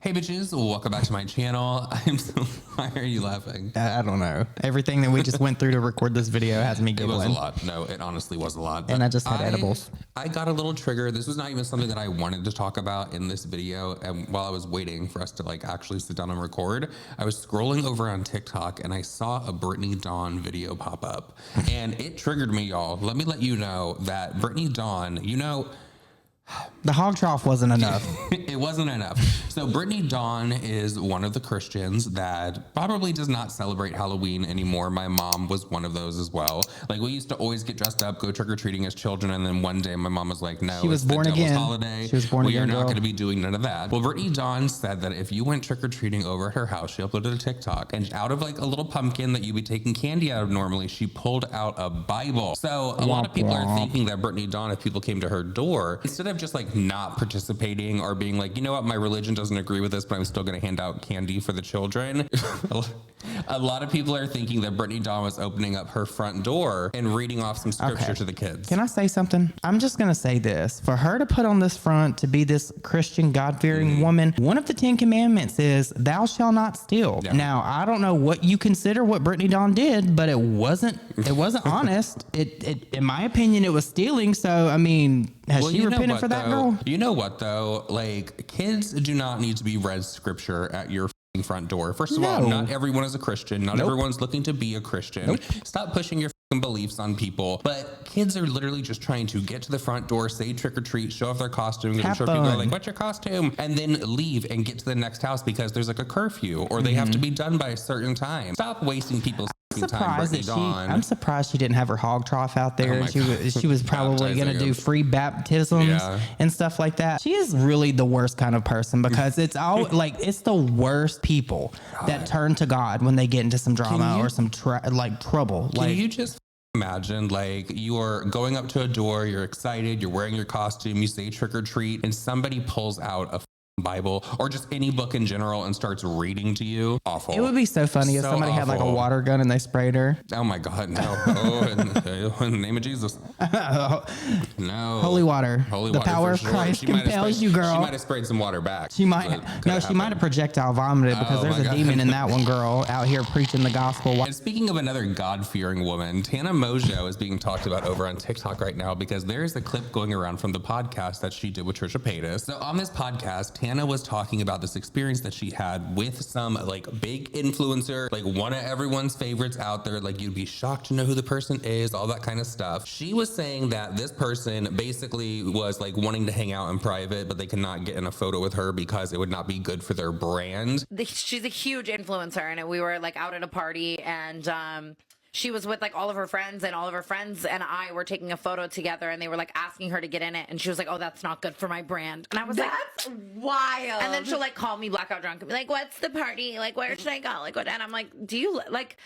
Hey bitches, welcome back to my channel. Why are you laughing? I don't know. Everything that we just went through to record this video has me giggling. It was a lot. No, it honestly was a lot. And I just had edibles. I got a little triggered. This was not even something that I wanted to talk about in this video. And while I was waiting for us to like actually sit down and record, I was scrolling over on TikTok and I saw a Brittany Dawn video pop up. And it triggered me, y'all. Let me let you know that Brittany Dawn, you know, the hog trough wasn't enough. It wasn't enough. So Brittany Dawn is one of the Christians that probably does not celebrate Halloween anymore. My mom was one of those as well. Like we used to always get dressed up, go trick-or-treating as children. And then one day my mom was like, no, she was born again. Holiday. She was born again. We are not going girl. to be doing none of that. Well, Brittany Dawn said that if you went trick-or-treating over at her house, she uploaded a TikTok and out of like a little pumpkin that you'd be taking candy out of normally, she pulled out a Bible. So a lot of people are thinking that Brittany Dawn, if people came to her door, instead of just like not participating or being like, you know what, my religion doesn't agree with this, but I'm still going to hand out candy for the children. A lot of people are thinking that Brittany Dawn was opening up her front door and reading off some scripture to the kids. Can I say something? I'm just going to say this. For her to put on this front to be this Christian, God-fearing woman, one of the 10 commandments is thou shalt not steal. Yeah. Now, I don't know what you consider what Brittany Dawn did, but it wasn't honest. In my opinion, it was stealing. So, I mean, has she repented for that, girl? You know what, though? Like, kids do not need to be read scripture at your front door. First of all, not everyone is a Christian. Not everyone's looking to be a Christian. Stop pushing your beliefs on people. But kids are literally just trying to get to the front door, say trick or treat, show off their costumes. I'm sure people are like, what's your costume? And then leave and get to the next house because there's like a curfew or they have to be done by a certain time. Stop wasting people's time, Brittany Dawn. I'm surprised she didn't have her hog trough out there. She was probably going to do free baptisms and stuff like that. She is really the worst kind of person because it's all like, it's the worst people that turn to God when they get into some drama or some trouble. Can you just imagine like you're going up to a door, you're excited, you're wearing your costume, you say trick or treat, and somebody pulls out a Bible or just any book in general and starts reading to you? Awful. It would be so funny if somebody had like a water gun and they sprayed her. Oh my God, no. Oh, in the name of Jesus. No. Holy water. The power of Christ compels you, girl. She might have sprayed some water back. She might have projectile vomited because there's a demon in that one, girl, out here preaching the gospel. And speaking of another God-fearing woman, Tana Mojo is being talked about over on TikTok right now because there is a clip going around from the podcast that she did with Trisha Paytas. So on this podcast, Tana was talking about this experience that she had with some like big influencer, like one of everyone's favorites out there. Like you'd be shocked to know who the person is, all that kind of stuff. She was saying that this person basically was like wanting to hang out in private, but they cannot get in a photo with her because it would not be good for their brand. She's a huge influencer, and we were like out at a party, and she was with like all of her friends, and all of her friends and I were taking a photo together, and they were like asking her to get in it, and she was like, oh, that's not good for my brand. And I was like, that's wild. And then she'll like call me blackout drunk and be like, what's the party? Like, where should I go? Like, what? And I'm like, do you like...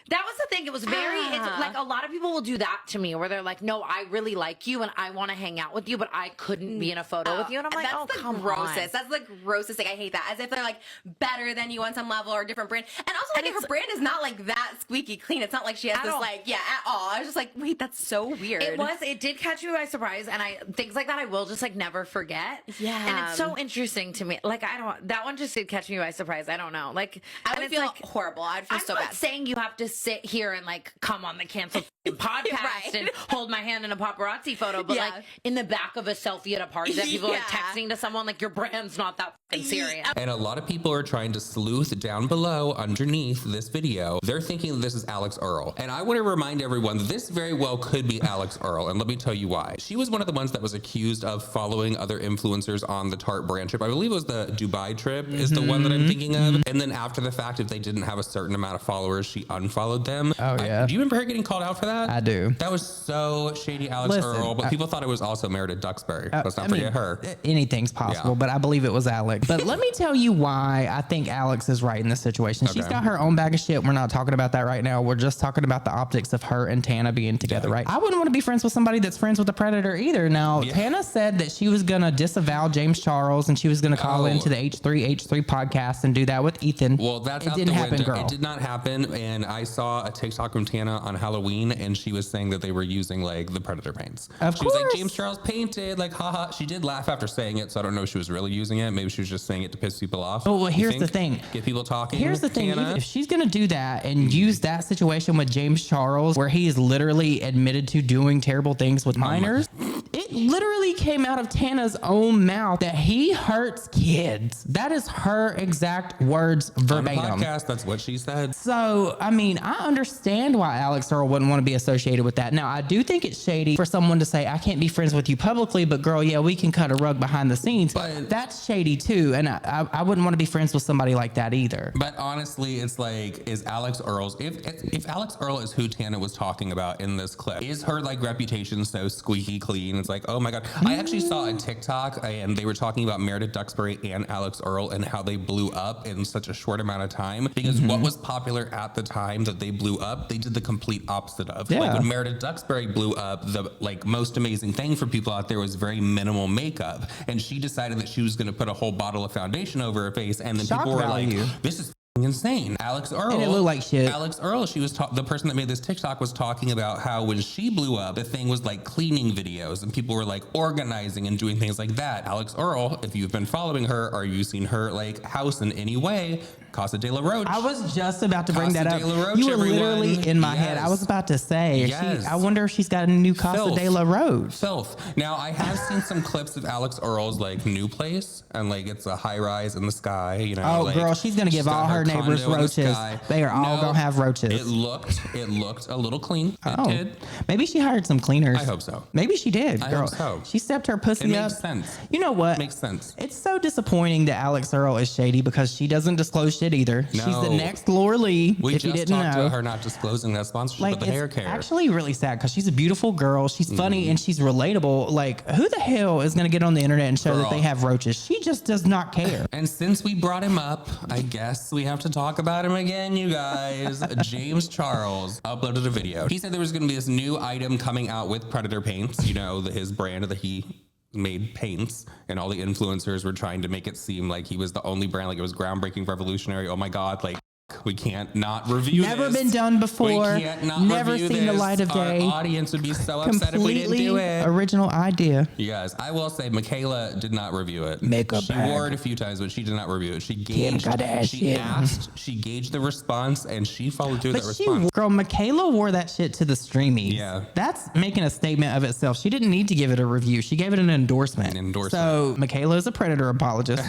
That was the thing. It was very, it's like a lot of people will do that to me where they're like, no, I really like you and I want to hang out with you, but I couldn't be in a photo with you. And I'm like, that's the grossest. That's the grossest thing. I hate that. As if they're like better than you on some level or a different brand. And also like her brand is not like that squeaky clean. It's not like she has this like, at all. I was just like, wait, that's so weird. It did catch me by surprise. And things like that I will just like never forget. Yeah. And it's so interesting to me. Like, that one just did catch me by surprise. I don't know. Like, I would feel like, horrible. I'd feel so bad. I'm not saying you have to sit here and like come on the canceled podcast and hold my hand in a paparazzi photo, but like in the back of a selfie at a party that people are like texting to someone, like your brand's not that serious. And a lot of people are trying to sleuth down below underneath this video. They're thinking that this is Alix Earle. And I want to remind everyone that this very well could be Alix Earle. And let me tell you why. She was one of the ones that was accused of following other influencers on the Tarte brand trip. I believe it was the Dubai trip is the one that I'm thinking of. And then after the fact, if they didn't have a certain amount of followers, she unfollowed them. Oh yeah. Do you remember her getting called out for that? I do. That was so shady, Alix Earle. But people thought it was also Meredith Duxbury. Let's not forget her. Anything's possible, but I believe it was Alix. But let me tell you why I think Alix is right in this situation. She's got her own bag of shit. We're not talking about that right now. We're just talking about the optics of her and Tana being together, right? I wouldn't want to be friends with somebody that's friends with a predator either. Now, Tana said that she was going to disavow James Charles and she was going to call into the H3 podcast and do that with Ethan. Well, that's it out didn't the happen, window. girl. It did not happen. And I saw a TikTok from Tana on Halloween, and she was saying that they were using like the Predator paints. Of she course. was like, James Charles painted, like, haha. She did laugh after saying it, so I don't know if she was really using it. Maybe she was just saying it to piss people off. Oh, well, here's the thing. Get people talking. Here's the thing. Tana. If she's going to do that and use that situation with James Charles, where he is literally admitted to doing terrible things with minors, it literally came out of Tana's own mouth that he hurts kids. That is her exact words verbatim. On the podcast, that's what she said. So, I mean, I understand why Alix Earle wouldn't want to be associated with that. Now, I do think it's shady for someone to say, I can't be friends with you publicly, but girl, yeah, we can cut a rug behind the scenes. But that's shady too. And I wouldn't want to be friends with somebody like that either. But honestly, it's like, is Alix Earle's, if Alix Earle is who Tana was talking about in this clip, is her like reputation so squeaky clean? It's like, oh my God. I actually saw a TikTok and they were talking about Meredith Duxbury and Alix Earle and how they blew up in such a short amount of time, because what was popular at the time that they blew up, they did the complete opposite of. Yeah. Like when Meredith Duxbury blew up, the like most amazing thing for people out there was very minimal makeup, and she decided that she was going to put a whole bottle of foundation over her face, and then Shock people were value. like, this is insane. Alix Earle, And it looked like shit. Alix Earle, she was the person that made this TikTok was talking about how when she blew up, the thing was like cleaning videos, and people were like organizing and doing things like that. Alix Earle, if you've been following her or you've seen her like house in any way, Casa de la Roach. I was just about to bring Casa that de up. la Roach, You were everyone. literally in my head. I was about to say, I wonder if she's got a new Casa de la Roach. Filth. Now, I have seen some clips of Alix Earle's like new place, and like it's a high rise in the sky, you know. Oh, like, girl, she's going to give all her neighbors condo in the roaches. sky. They are all going to have roaches. It looked a little clean. It did. Maybe she hired some cleaners. I hope so. Maybe she did, girl. I hope so. She stepped her pussy It up. makes sense. You know what? Makes sense. It's so disappointing that Alix Earle is shady because she doesn't disclose shit either. No. She's the next Laura Lee, We if you just didn't talked know. about her not disclosing that sponsorship of the hair care. Actually really sad because she's a beautiful girl. She's funny and she's relatable. Like, who the hell is going to get on the internet and show that they have roaches? She just does not care. And since we brought him up, I guess we have to talk about him again, you guys. James Charles uploaded a video. He said there was going to be this new item coming out with Predator paints, you know, his brand that he made paints, and all the influencers were trying to make it seem like he was the only brand, like it was groundbreaking, revolutionary. Oh my God, like, we can't not review this. Never been done before. We can't not Never review seen the this. light of day. Our audience would be so upset if we didn't do it. Original idea. You guys, I will say Michaela did not review it. Makeup She bag. wore it a few times, but she did not review it. She Kim gauged, Kardashian. she gauged the response, and she followed through that response. Girl, Michaela wore that shit to the streamies. Yeah. That's making a statement of itself. She didn't need to give it a review. She gave it an endorsement. So Michaela is a Predator apologist.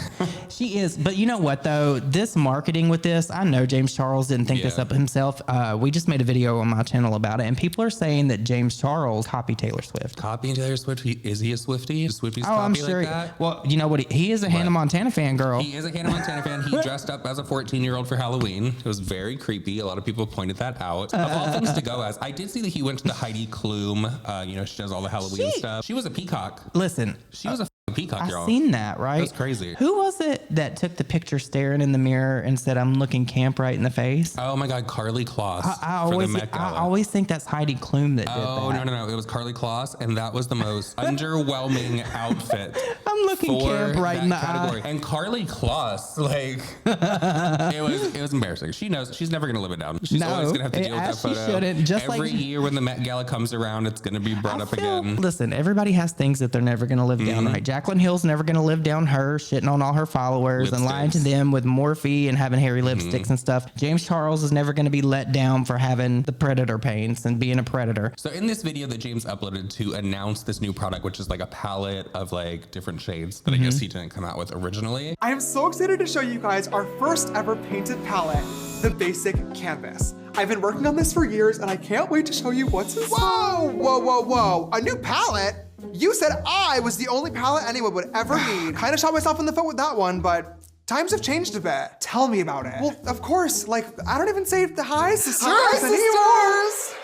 She is. But you know what, though? This marketing with this, I know James Charles didn't think this up himself. We just made a video on my channel about it, and people are saying that James Charles copied Taylor Swift. Copying Taylor Swift? Is he a Swiftie? Is Swifties I'm copy sure. like that? Well, you know what? He is a Hannah Montana fan, girl. He is a Hannah Montana fan. He dressed up as a 14-year-old for Halloween. It was very creepy. A lot of people pointed that out. Of all things to go as, I did see that he went to the Heidi Klum. You know, she does all the Halloween stuff. She was a peacock. Listen, she was a peacock, girl. I seen that, right? That's crazy. Who was it that took the picture staring in the mirror and said, "I'm looking camp right in the face"? Oh my God, Carly Kloss. I for the Met Gala. always think that's Heidi Klum that did that. Oh, no. It was Carly Kloss, and that was the most underwhelming outfit. I'm looking camp right in the eye. And Carly Kloss, like, it was embarrassing. She knows she's never going to live it down. She's always going to have to deal with that photo. She shouldn't. Just Every year when the Met Gala comes around, it's going to be brought up again. Listen, everybody has things that they're never going to live down, right? Jaclyn Hill's never going to live down her shitting on all her followers and lying to them with Morphe and having hairy lipsticks and stuff. James Charles is never going to be let down for having the Predator paints and being a predator. So in this video that James uploaded to announce this new product, which is like a palette of like different shades that I guess he didn't come out with originally. I am so excited to show you guys our first ever painted palette, the Basic Canvas. I've been working on this for years and I can't wait to show you what's inside. Whoa, a new palette? You said I was the only palette anyone would ever need. Kind of shot myself in the foot with that one, but times have changed a bit. Tell me about it. Well, of course, like, I don't even say the Hi Sisters anymore.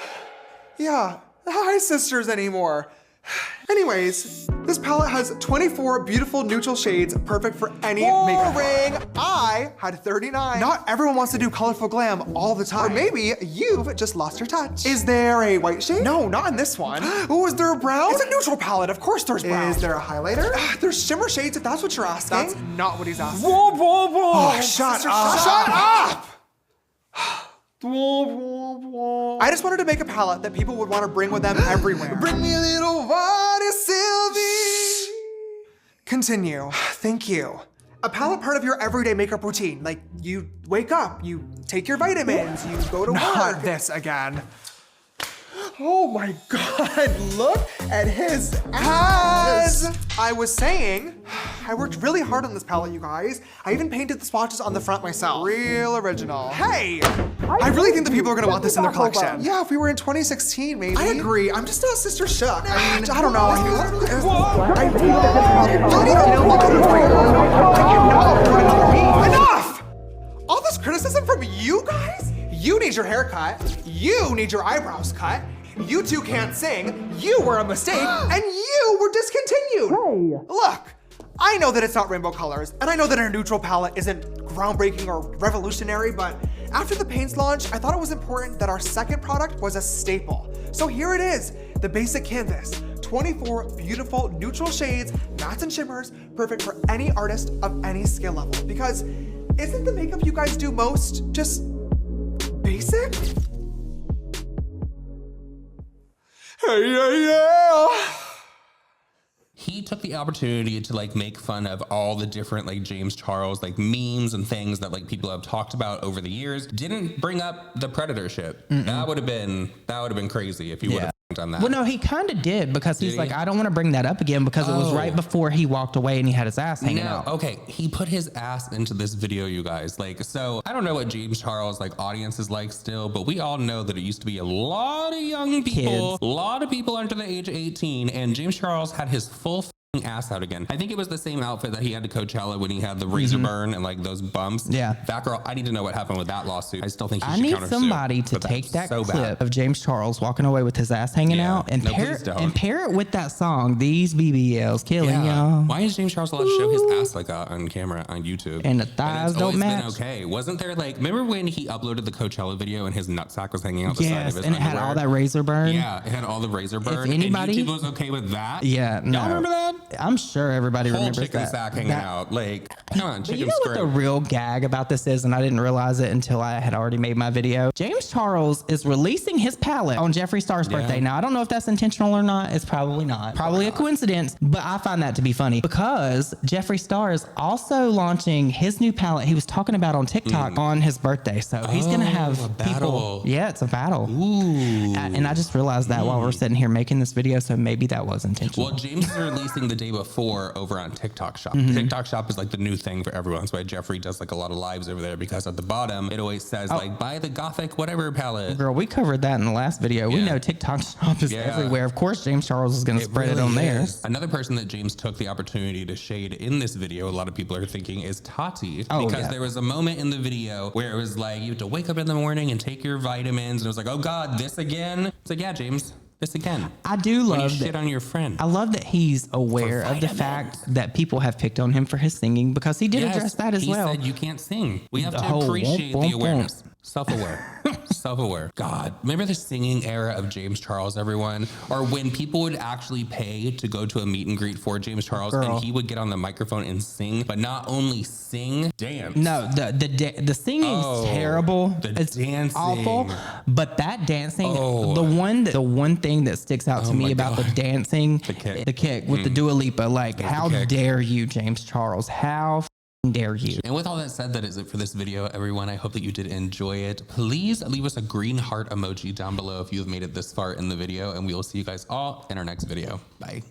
Yeah, the Hi Sisters anymore. Anyways, this palette has 24 beautiful neutral shades, perfect for any makeup look. I had 39. Not everyone wants to do colorful glam all the time. Or maybe you've just lost your touch. Is there a white shade? No, not in this one. Oh, is there a brown? It's a neutral palette, of course there's brown. Is there a highlighter? There's shimmer shades if that's what you're asking. That's not what he's asking. Oh, shut up. Shut up! I just wanted to make a palette that people would want to bring with them everywhere. Bring me a little water, Sylvie. Continue. Thank you. A palette part of your everyday makeup routine. Like, you wake up, you take your vitamins, you go to work. Not this again. Oh my God, look at his ass. As I was saying, I worked really hard on this palette, you guys. I even painted the swatches on the front myself. Real original. Hey, I really think that people are gonna want this in their collection. Yeah, if we were in 2016, maybe. I agree, I'm just not Sister Shook. I mean, I don't know. I cannot afford another beat. Enough! All this criticism from you guys? You need your hair cut. You need your eyebrows cut. You two can't sing, you were a mistake, and you were discontinued. Hey. Look, I know that it's not rainbow colors, and I know that a neutral palette isn't groundbreaking or revolutionary, but after the paints launch, I thought it was important that our second product was a staple. So here it is, the basic canvas. 24 beautiful neutral shades, mattes and shimmers, perfect for any artist of any skill level. Because isn't the makeup you guys do most just basic? Hey, yeah. He took the opportunity to like make fun of all the different like James Charles like memes and things that like people have talked about over the years. Didn't bring up the predator shit. That would have been crazy if he would have done that. Well, no, he kind of did because he's like, I don't want to bring that up again because it was right before he walked away and he had his ass hanging out. Okay, he put his ass into this video, you guys. Like, so I don't know what James Charles like audience is like still, but we all know that it used to be a lot of young people, a lot of people under the age of 18, and James Charles had his full ass out again. I think it was the same outfit that he had to Coachella when he had the razor burn and like those bumps. Yeah. That girl, I need to know what happened with that lawsuit. I still think he should countersue. I need somebody to take that clip of James Charles walking away with his ass hanging out and pair it with that song, These BBLs Killing Y'all. Why is James Charles allowed to show his ass like that on camera on YouTube? And the thighs don't match. Okay. Wasn't there like, remember when he uploaded the Coachella video and his nutsack was hanging out the side of his and it had all that razor burn? Yeah, it had all the razor burn. If anybody, and YouTube was okay with that? Yeah. No. Y'all remember that? I'm sure everybody remembers chicken that. sack hanging out. Like, come on, chicken you know what the real gag about this is, and I didn't realize it until I had already made my video. James Charles is releasing his palette on Jeffree Star's birthday. Now, I don't know if that's intentional or not. It's probably not. Probably a coincidence, but I find that to be funny because Jeffree Star is also launching his new palette he was talking about on TikTok on his birthday. So he's going to have people. Yeah, it's a battle. Ooh. And I just realized that while we're sitting here making this video, so maybe that was intentional. Well, James is releasing the day before over on TikTok Shop. TikTok Shop is like the new thing for everyone. That's why Jeffree does like a lot of lives over there because at the bottom it always says like buy the gothic whatever palette. Girl, we covered that in the last video. We know TikTok Shop is everywhere. Of course, James Charles is going to spread it on there. Another person that James took the opportunity to shade in this video, a lot of people are thinking is Tati, because there was a moment in the video where it was like you have to wake up in the morning and take your vitamins, and it was like, oh God, this again. It's like, yeah, James. This again. I do love when you shit on your friend. I love that he's aware of the fact that people have picked on him for his singing because he did address that as well. He said you can't sing. We have to appreciate the awareness. Self-aware. Self-aware. God, remember the singing era of James Charles, everyone? Or when people would actually pay to go to a meet and greet for James Charles and he would get on the microphone and sing, but not only sing, dance. No, the singing's terrible. The dancing. Awful. But that dancing, the one thing that sticks out to me about the dancing, the kick with the Dua Lipa, like how dare you, James Charles? How dare you? And with all that said, that is it for this video, everyone. I hope that you did enjoy it. Please leave us a green heart emoji down below if you have made it this far in the video, and we will see you guys all in our next video. Bye.